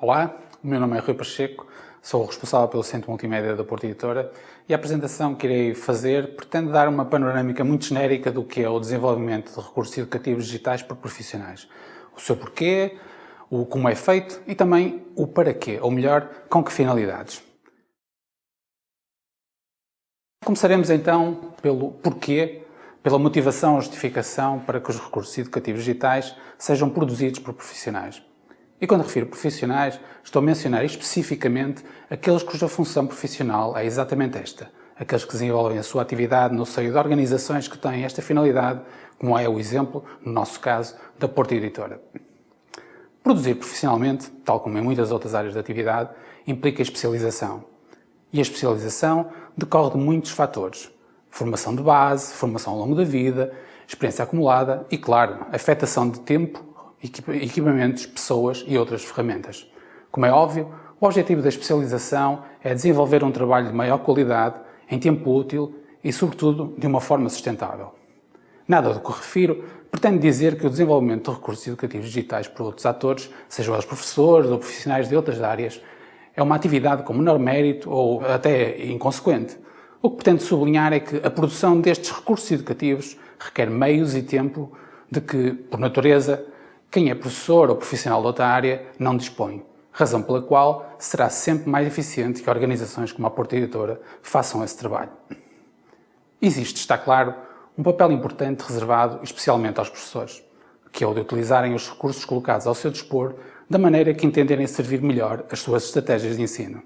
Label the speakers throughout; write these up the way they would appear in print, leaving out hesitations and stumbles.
Speaker 1: Olá, o meu nome é Rui Pacheco, sou o responsável pelo Centro Multimédia da Porta Editora e a apresentação que irei fazer pretende dar uma panorâmica muito genérica do que é o desenvolvimento de recursos educativos digitais por profissionais, o seu porquê, o como é feito e também o para quê, ou melhor, com que finalidades. Começaremos então pelo porquê, pela motivação ou justificação para que os recursos educativos digitais sejam produzidos por profissionais. E quando refiro profissionais, estou a mencionar especificamente aqueles cuja função profissional é exatamente esta, aqueles que desenvolvem a sua atividade no seio de organizações que têm esta finalidade, como é o exemplo, no nosso caso, da Porta Editora. Produzir profissionalmente, tal como em muitas outras áreas de atividade, implica especialização. E a especialização decorre de muitos fatores. Formação de base, formação ao longo da vida, experiência acumulada e, claro, afetação de tempo, equipamentos, pessoas e outras ferramentas. Como é óbvio, o objetivo da especialização é desenvolver um trabalho de maior qualidade, em tempo útil e, sobretudo, de uma forma sustentável. Nada do que refiro pretende dizer que o desenvolvimento de recursos educativos digitais por outros atores, sejam eles professores ou profissionais de outras áreas, é uma atividade com menor mérito ou até inconsequente. O que pretendo sublinhar é que a produção destes recursos educativos requer meios e tempo de que, por natureza, quem é professor ou profissional de outra área não dispõe, razão pela qual será sempre mais eficiente que organizações como a Porta Editora façam esse trabalho. Existe, está claro, um papel importante reservado especialmente aos professores, que é o de utilizarem os recursos colocados ao seu dispor da maneira que entenderem servir melhor as suas estratégias de ensino.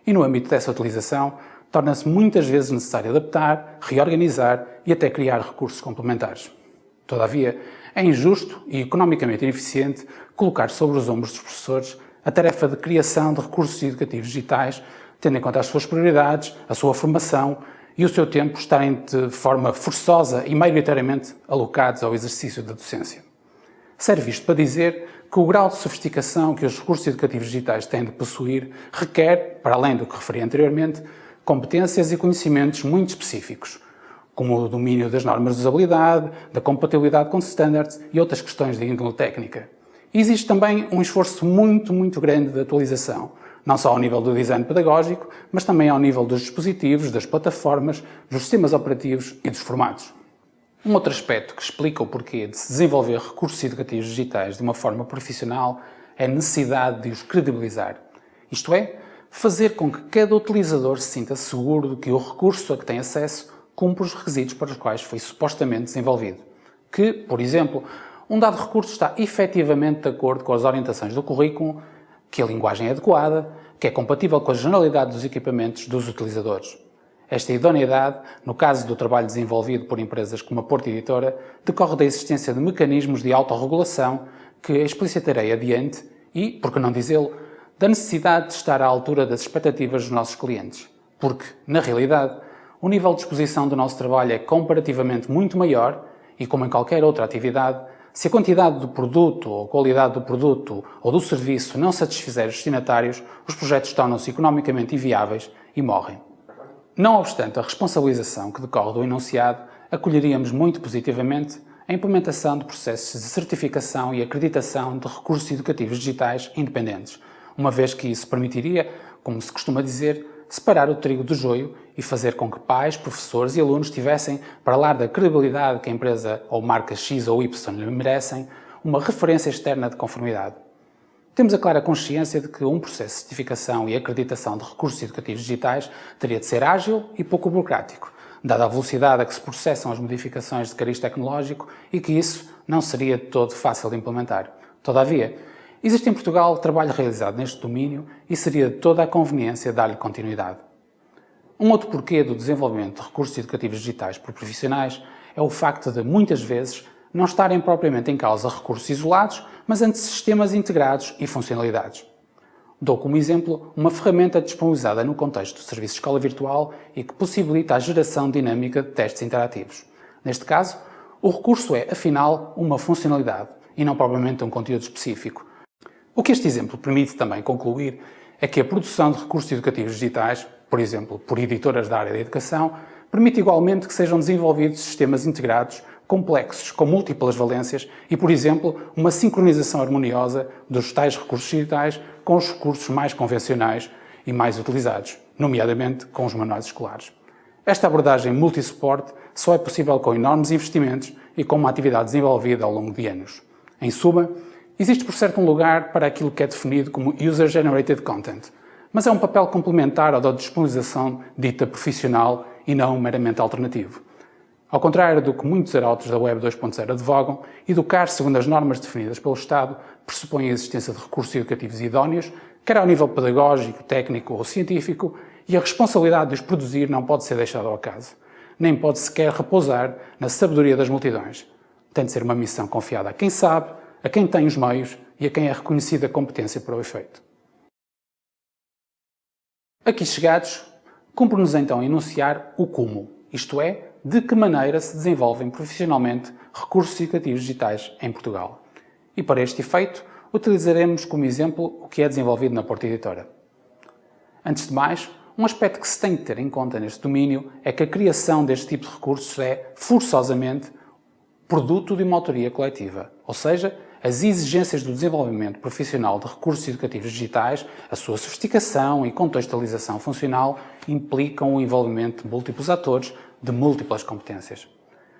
Speaker 1: E no âmbito dessa utilização, torna-se muitas vezes necessário adaptar, reorganizar e até criar recursos complementares. Todavia, é injusto e economicamente ineficiente colocar sobre os ombros dos professores a tarefa de criação de recursos educativos digitais, tendo em conta as suas prioridades, a sua formação e o seu tempo estarem de forma forçosa e maioritariamente alocados ao exercício da docência. Serve isto para dizer que o grau de sofisticação que os recursos educativos digitais têm de possuir requer, para além do que referi anteriormente, competências e conhecimentos muito específicos, como o domínio das normas de usabilidade, da compatibilidade com standards e outras questões de índole técnica. E existe também um esforço muito grande de atualização, não só ao nível do design pedagógico, mas também ao nível dos dispositivos, das plataformas, dos sistemas operativos e dos formatos. Um outro aspecto que explica o porquê de se desenvolver recursos educativos digitais de uma forma profissional é a necessidade de os credibilizar. Isto é, fazer com que cada utilizador se sinta seguro de que o recurso a que tem acesso cumpre os requisitos para os quais foi supostamente desenvolvido. Que, por exemplo, um dado recurso está efetivamente de acordo com as orientações do currículo, que a linguagem é adequada, que é compatível com a generalidade dos equipamentos dos utilizadores. Esta idoneidade, no caso do trabalho desenvolvido por empresas como a Porta Editora, decorre da existência de mecanismos de autorregulação que explicitarei adiante e, por que não dizê-lo, da necessidade de estar à altura das expectativas dos nossos clientes. Porque, na realidade, o nível de exposição do nosso trabalho é comparativamente muito maior e, como em qualquer outra atividade, se a quantidade do produto ou a qualidade do produto ou do serviço não satisfizer os destinatários, os projetos tornam-se economicamente inviáveis e morrem. Não obstante a responsabilização que decorre do enunciado, acolheríamos muito positivamente a implementação de processos de certificação e acreditação de recursos educativos digitais independentes, uma vez que isso permitiria, como se costuma dizer, separar o trigo do joio e fazer com que pais, professores e alunos tivessem, para lá da credibilidade que a empresa ou marca X ou Y lhe merecem, uma referência externa de conformidade. Temos a clara consciência de que um processo de certificação e acreditação de recursos educativos digitais teria de ser ágil e pouco burocrático, dada a velocidade a que se processam as modificações de cariz tecnológico e que isso não seria de todo fácil de implementar. Todavia, existe em Portugal trabalho realizado neste domínio e seria de toda a conveniência dar-lhe continuidade. Um outro porquê do desenvolvimento de recursos educativos digitais por profissionais é o facto de, muitas vezes, não estarem propriamente em causa recursos isolados, mas ante sistemas integrados e funcionalidades. Dou como exemplo uma ferramenta disponibilizada no contexto do serviço de escola virtual e que possibilita a geração dinâmica de testes interativos. Neste caso, o recurso é, afinal, uma funcionalidade e não propriamente um conteúdo específico. O que este exemplo permite também concluir é que a produção de recursos educativos digitais, por exemplo, por editoras da área da educação, permite igualmente que sejam desenvolvidos sistemas integrados complexos, com múltiplas valências e, por exemplo, uma sincronização harmoniosa dos tais recursos digitais com os recursos mais convencionais e mais utilizados, nomeadamente com os manuais escolares. Esta abordagem multisuporte só é possível com enormes investimentos e com uma atividade desenvolvida ao longo de anos. Em suma, existe por certo um lugar para aquilo que é definido como User-Generated Content, mas é um papel complementar ao da disponibilização dita profissional e não meramente alternativo. Ao contrário do que muitos arautos da Web 2.0 advogam, educar segundo as normas definidas pelo Estado pressupõe a existência de recursos educativos idóneos, quer ao nível pedagógico, técnico ou científico, e a responsabilidade de os produzir não pode ser deixada ao acaso, nem pode sequer repousar na sabedoria das multidões. Tem de ser uma missão confiada a quem sabe, a quem tem os meios e a quem é reconhecida a competência para o efeito. Aqui chegados, cumpre-nos então enunciar o como, isto é, de que maneira se desenvolvem profissionalmente recursos educativos digitais em Portugal. E para este efeito, utilizaremos como exemplo o que é desenvolvido na Porta Editora. Antes de mais, um aspecto que se tem de ter em conta neste domínio é que a criação deste tipo de recursos é, forçosamente, produto de uma autoria coletiva, ou seja, as exigências do desenvolvimento profissional de recursos educativos digitais, a sua sofisticação e contextualização funcional implicam o envolvimento de múltiplos atores de múltiplas competências.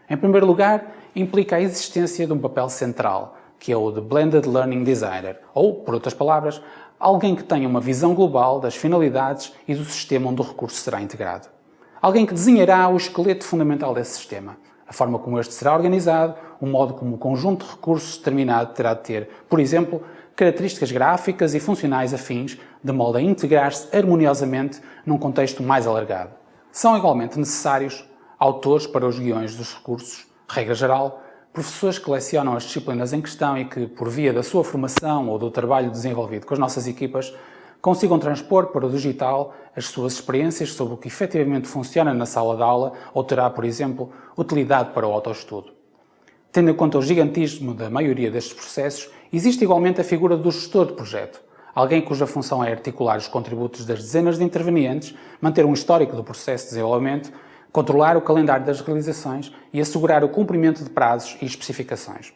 Speaker 1: Em primeiro lugar, implica a existência de um papel central, que é o de Blended Learning Designer, ou, por outras palavras, alguém que tenha uma visão global das finalidades e do sistema onde o recurso será integrado. Alguém que desenhará o esqueleto fundamental desse sistema, a forma como este será organizado, o modo como o conjunto de recursos determinado terá de ter, por exemplo, características gráficas e funcionais afins, de modo a integrar-se harmoniosamente num contexto mais alargado. São igualmente necessários autores para os guiões dos recursos, regra geral, professores que lecionam as disciplinas em questão e que, por via da sua formação ou do trabalho desenvolvido com as nossas equipas, consigam transpor para o digital as suas experiências sobre o que efetivamente funciona na sala de aula ou terá, por exemplo, utilidade para o autoestudo. Tendo em conta o gigantismo da maioria destes processos, existe igualmente a figura do gestor de projeto, alguém cuja função é articular os contributos das dezenas de intervenientes, manter um histórico do processo de desenvolvimento, controlar o calendário das realizações e assegurar o cumprimento de prazos e especificações.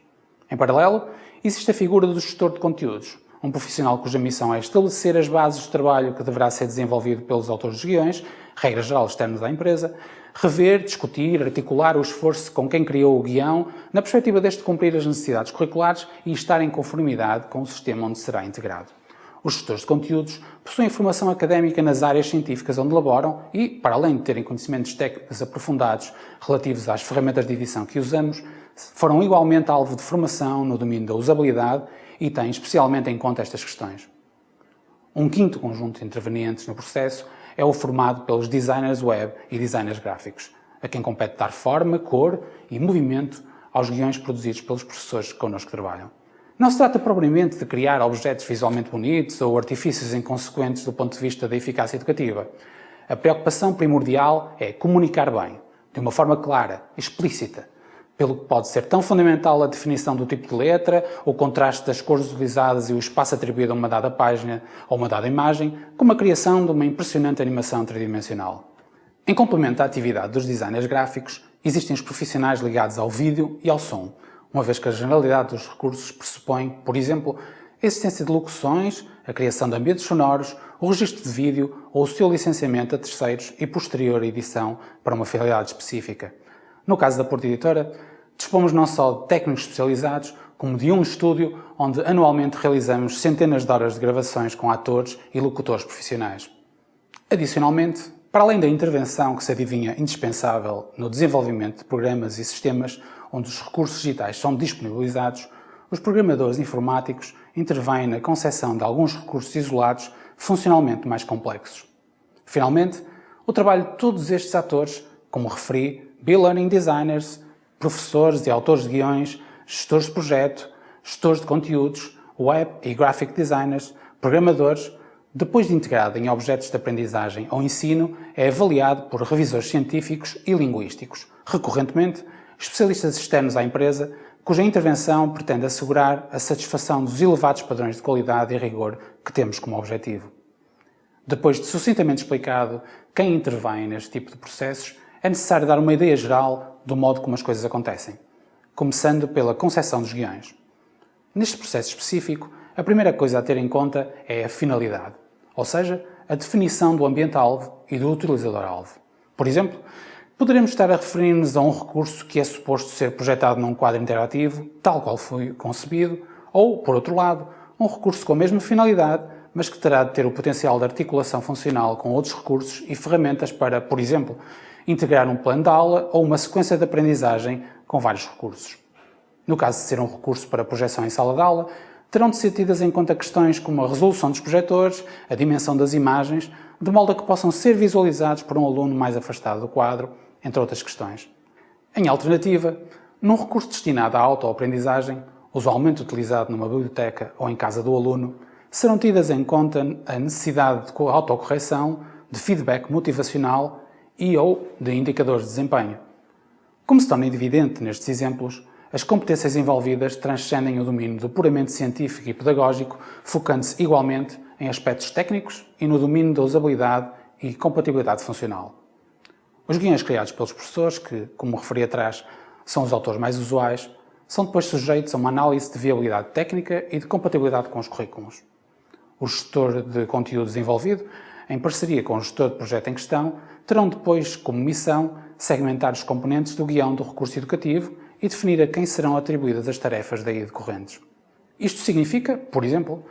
Speaker 1: Em paralelo, existe a figura do gestor de conteúdos, um profissional cuja missão é estabelecer as bases do trabalho que deverá ser desenvolvido pelos autores dos guiões, regra geral externos à empresa, rever, discutir, articular o esforço com quem criou o guião, na perspectiva deste cumprir as necessidades curriculares e estar em conformidade com o sistema onde será integrado. Os gestores de conteúdos possuem formação académica nas áreas científicas onde laboram e, para além de terem conhecimentos técnicos aprofundados relativos às ferramentas de edição que usamos, foram igualmente alvo de formação no domínio da usabilidade e têm especialmente em conta estas questões. Um quinto conjunto de intervenientes no processo é o formado pelos designers web e designers gráficos, a quem compete dar forma, cor e movimento aos guiões produzidos pelos professores que connosco trabalham. Não se trata propriamente de criar objetos visualmente bonitos ou artifícios inconsequentes do ponto de vista da eficácia educativa. A preocupação primordial é comunicar bem, de uma forma clara, explícita, pelo que pode ser tão fundamental a definição do tipo de letra, o contraste das cores utilizadas e o espaço atribuído a uma dada página ou uma dada imagem, como a criação de uma impressionante animação tridimensional. Em complemento à atividade dos designers gráficos, existem os profissionais ligados ao vídeo e ao som, uma vez que a generalidade dos recursos pressupõe, por exemplo, a existência de locuções, a criação de ambientes sonoros, o registro de vídeo ou o seu licenciamento a terceiros e posterior edição para uma finalidade específica. No caso da Porta Editora, dispomos não só de técnicos especializados, como de um estúdio onde anualmente realizamos centenas de horas de gravações com atores e locutores profissionais. Adicionalmente, para além da intervenção que se adivinha indispensável no desenvolvimento de programas e sistemas onde os recursos digitais são disponibilizados, os programadores informáticos intervêm na concepção de alguns recursos isolados funcionalmente mais complexos. Finalmente, o trabalho de todos estes atores, como referi, B-Learning Designers, professores e autores de guiões, gestores de projeto, gestores de conteúdos, web e graphic designers, programadores, depois de integrado em objetos de aprendizagem ou ensino, é avaliado por revisores científicos e linguísticos, recorrentemente especialistas externos à empresa, cuja intervenção pretende assegurar a satisfação dos elevados padrões de qualidade e rigor que temos como objetivo. Depois de sucintamente explicado quem intervém neste tipo de processos, é necessário dar uma ideia geral do modo como as coisas acontecem, começando pela concepção dos guiões. Neste processo específico, a primeira coisa a ter em conta é a finalidade, ou seja, a definição do ambiente-alvo e do utilizador-alvo. Por exemplo, poderemos estar a referir-nos a um recurso que é suposto ser projetado num quadro interativo, tal qual foi concebido, ou, por outro lado, um recurso com a mesma finalidade, mas que terá de ter o potencial de articulação funcional com outros recursos e ferramentas para, por exemplo, integrar um plano de aula ou uma sequência de aprendizagem com vários recursos. No caso de ser um recurso para projeção em sala de aula, terão de ser tidas em conta questões como a resolução dos projetores, a dimensão das imagens, de modo a que possam ser visualizados por um aluno mais afastado do quadro, entre outras questões. Em alternativa, num recurso destinado à autoaprendizagem, usualmente utilizado numa biblioteca ou em casa do aluno, serão tidas em conta a necessidade de autocorreção, de feedback motivacional e ou de indicadores de desempenho. Como se torna evidente nestes exemplos, as competências envolvidas transcendem o domínio do puramente científico e pedagógico, focando-se igualmente em aspectos técnicos e no domínio da usabilidade e compatibilidade funcional. Os guiões criados pelos professores, que, como referi atrás, são os autores mais usuais, são depois sujeitos a uma análise de viabilidade técnica e de compatibilidade com os currículos. O gestor de conteúdo desenvolvido, em parceria com o gestor de projeto em questão, terão depois como missão segmentar os componentes do guião do recurso educativo e definir a quem serão atribuídas as tarefas daí decorrentes. Isto significa, por exemplo,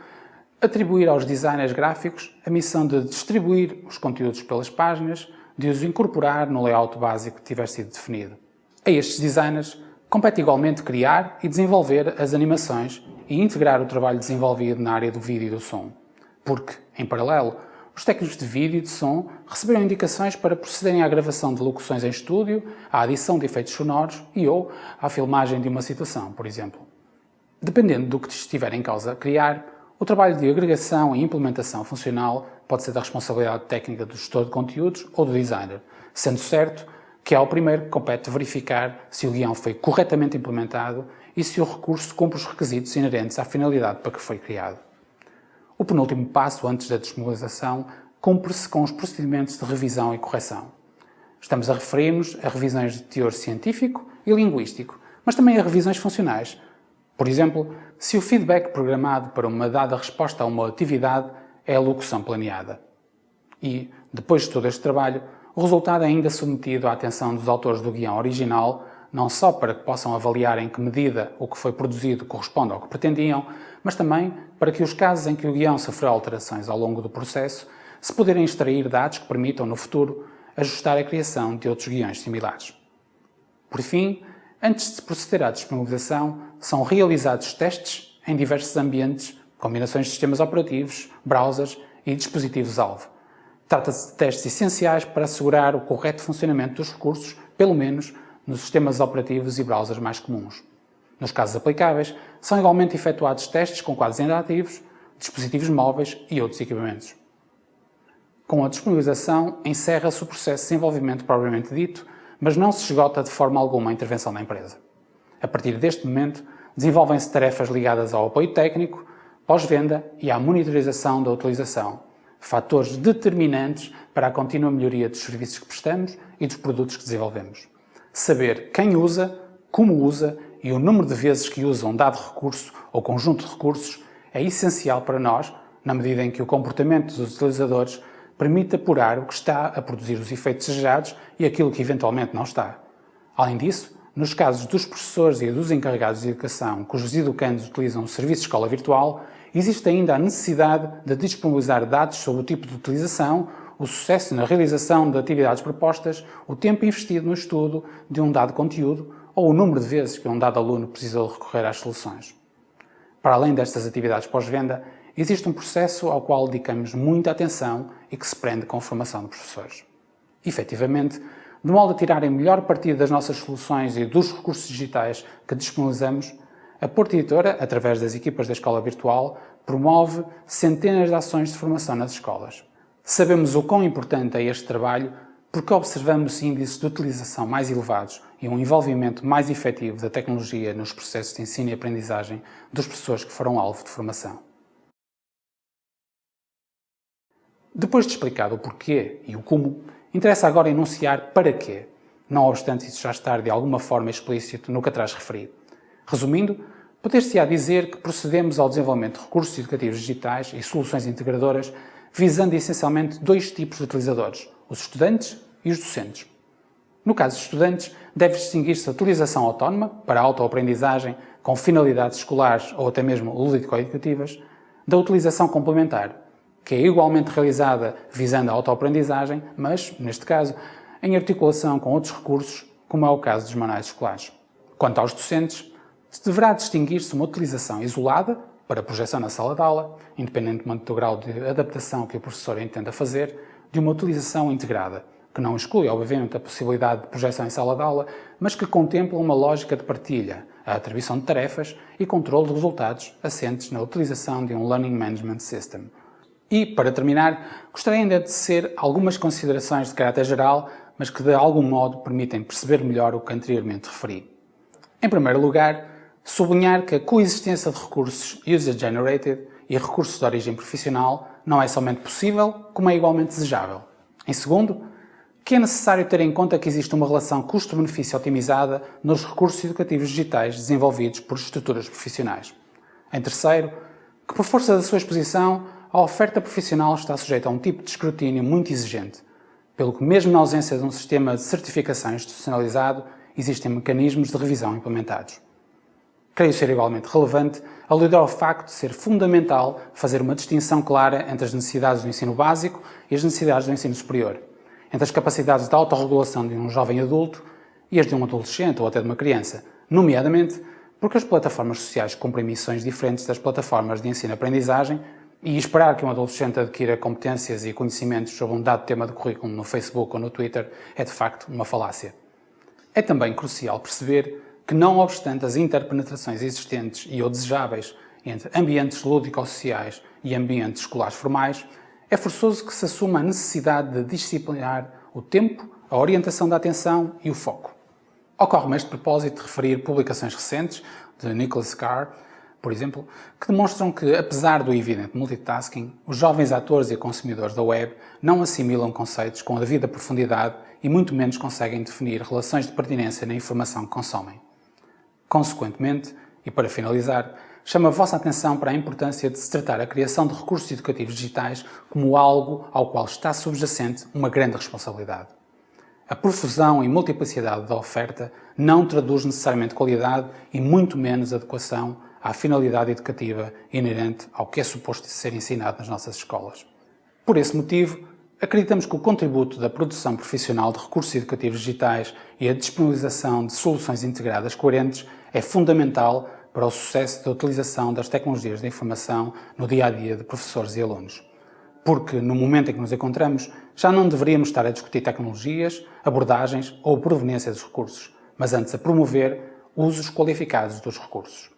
Speaker 1: atribuir aos designers gráficos a missão de distribuir os conteúdos pelas páginas, de os incorporar no layout básico que tiver sido definido. A estes designers compete igualmente criar e desenvolver as animações e integrar o trabalho desenvolvido na área do vídeo e do som, porque, em paralelo, os técnicos de vídeo e de som receberam indicações para procederem à gravação de locuções em estúdio, à adição de efeitos sonoros e ou à filmagem de uma situação, por exemplo. Dependendo do que estiver em causa a criar, o trabalho de agregação e implementação funcional pode ser da responsabilidade técnica do gestor de conteúdos ou do designer, sendo certo que ao primeiro compete verificar se o guião foi corretamente implementado e se o recurso cumpre os requisitos inerentes à finalidade para que foi criado. O penúltimo passo antes da disponibilização cumpre-se com os procedimentos de revisão e correção. Estamos a referir-nos a revisões de teor científico e linguístico, mas também a revisões funcionais. Por exemplo, se o feedback programado para uma dada resposta a uma atividade é a locução planeada. E, depois de todo este trabalho, o resultado é ainda submetido à atenção dos autores do guião original, não só para que possam avaliar em que medida o que foi produzido corresponde ao que pretendiam, mas também para que os casos em que o guião sofreu alterações ao longo do processo se poderem extrair dados que permitam, no futuro, ajustar a criação de outros guiões similares. Por fim, antes de se proceder à disponibilização, são realizados testes em diversos ambientes, combinações de sistemas operativos, browsers e dispositivos-alvo. Trata-se de testes essenciais para assegurar o correto funcionamento dos recursos, pelo menos nos sistemas operativos e browsers mais comuns. Nos casos aplicáveis, são igualmente efetuados testes com quadros interativos, dispositivos móveis e outros equipamentos. Com a disponibilização, encerra-se o processo de desenvolvimento propriamente dito, mas não se esgota de forma alguma a intervenção da empresa. A partir deste momento, desenvolvem-se tarefas ligadas ao apoio técnico, pós-venda e à monitorização da utilização, fatores determinantes para a contínua melhoria dos serviços que prestamos e dos produtos que desenvolvemos. Saber quem usa, como usa e o número de vezes que usa um dado recurso ou conjunto de recursos é essencial para nós, na medida em que o comportamento dos utilizadores permite apurar o que está a produzir os efeitos desejados e aquilo que eventualmente não está. Além disso, nos casos dos professores e dos encarregados de educação cujos educandos utilizam o serviço de escola virtual, existe ainda a necessidade de disponibilizar dados sobre o tipo de utilização, o sucesso na realização de atividades propostas, o tempo investido no estudo de um dado conteúdo ou o número de vezes que um dado aluno precisou recorrer às soluções. Para além destas atividades pós-venda, existe um processo ao qual dedicamos muita atenção e que se prende com a formação de professores. Efetivamente, de modo a tirarem melhor partido das nossas soluções e dos recursos digitais que disponibilizamos, a Porto Editora, através das equipas da Escola Virtual, promove centenas de ações de formação nas escolas. Sabemos o quão importante é este trabalho porque observamos índices de utilização mais elevados e um envolvimento mais efetivo da tecnologia nos processos de ensino e aprendizagem dos professores que foram alvo de formação. Depois de explicado o porquê e o como, interessa agora enunciar para quê, não obstante isso já estar de alguma forma explícito no que atrás referi. Resumindo, Poder-se-á dizer que procedemos ao desenvolvimento de recursos educativos digitais e soluções integradoras visando essencialmente dois tipos de utilizadores, os estudantes e os docentes. No caso dos estudantes, deve distinguir-se a utilização autónoma para a autoaprendizagem com finalidades escolares ou até mesmo lúdico-educativas, da utilização complementar, que é igualmente realizada visando a autoaprendizagem, mas, neste caso, em articulação com outros recursos, como é o caso dos manuais escolares. Quanto aos docentes, deverá distinguir-se uma utilização isolada, para projeção na sala de aula, independentemente do grau de adaptação que o professor entenda fazer, de uma utilização integrada, que não exclui, obviamente, a possibilidade de projeção em sala de aula, mas que contempla uma lógica de partilha, a atribuição de tarefas e controle de resultados assentes na utilização de um Learning Management System. E, para terminar, gostaria ainda de tecer algumas considerações de caráter geral, mas que de algum modo permitem perceber melhor o que anteriormente referi. Em primeiro lugar, sublinhar que a coexistência de recursos user-generated e recursos de origem profissional não é somente possível, como é igualmente desejável. Em segundo, que é necessário ter em conta que existe uma relação custo-benefício otimizada nos recursos educativos digitais desenvolvidos por estruturas profissionais. Em terceiro, que por força da sua exposição, a oferta profissional está sujeita a um tipo de escrutínio muito exigente, pelo que mesmo na ausência de um sistema de certificação institucionalizado, existem mecanismos de revisão implementados. Creio ser igualmente relevante aludir ao facto de ser fundamental fazer uma distinção clara entre as necessidades do ensino básico e as necessidades do ensino superior, entre as capacidades de autorregulação de um jovem adulto e as de um adolescente ou até de uma criança, nomeadamente porque as plataformas sociais cumprem missões diferentes das plataformas de ensino-aprendizagem e esperar que um adolescente adquira competências e conhecimentos sobre um dado tema de currículo no Facebook ou no Twitter é de facto uma falácia. É também crucial perceber que, não obstante as interpenetrações existentes e ou desejáveis entre ambientes lúdico-sociais e ambientes escolares formais, é forçoso que se assuma a necessidade de disciplinar o tempo, a orientação da atenção e o foco. Ocorre-me este propósito de referir publicações recentes de Nicholas Carr, por exemplo, que demonstram que, apesar do evidente multitasking, os jovens atores e consumidores da web não assimilam conceitos com a devida profundidade e muito menos conseguem definir relações de pertinência na informação que consomem. Consequentemente, e para finalizar, chamo a vossa atenção para a importância de se tratar a criação de recursos educativos digitais como algo ao qual está subjacente uma grande responsabilidade. A profusão e multiplicidade da oferta não traduz necessariamente qualidade e muito menos adequação à finalidade educativa inerente ao que é suposto ser ensinado nas nossas escolas. Por esse motivo, acreditamos que o contributo da produção profissional de recursos educativos digitais e a disponibilização de soluções integradas coerentes é fundamental para o sucesso da utilização das tecnologias da informação no dia-a-dia de professores e alunos. Porque, no momento em que nos encontramos, já não deveríamos estar a discutir tecnologias, abordagens ou proveniência dos recursos, mas antes a promover usos qualificados dos recursos.